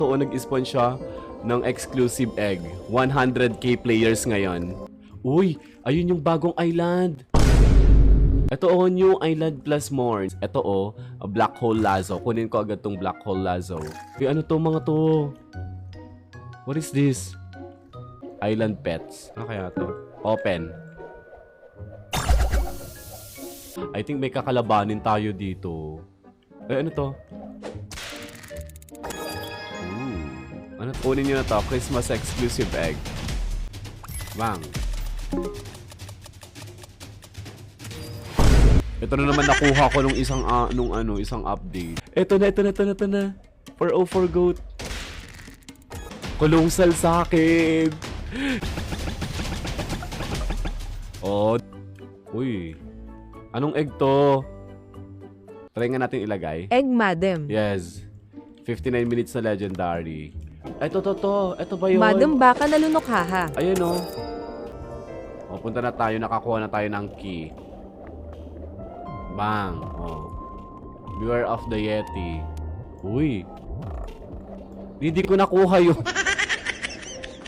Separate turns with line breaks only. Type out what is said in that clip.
Oo, nag-spawn siya ng exclusive egg. 100k players ngayon. Uy, ayun yung bagong island. Ito new island plus more. Ito Black Hole Lazo. Kunin ko agad tong Black Hole Lazo. Uy, ano to mga to? What is this? Island pets. Ano kaya to? Open. I think may kakalabanin tayo dito. Ano to? Ano? Kunin nyo na to. Christmas exclusive egg. Bang. Ito na naman nakuha ko nung isang update. Ito na. 404 goat. Kulungsal sa akin. Oh. Uy. Anong egg to? Try nga natin ilagay.
Egg madam.
Yes. 59 minutes na legendary. Ito ba yun?
Madam baka nalunok haha.
Ayun punta na tayo. Nakakuha na tayo ng key. Bang. Beware of the Yeti. Uy. Hindi ko nakuha yung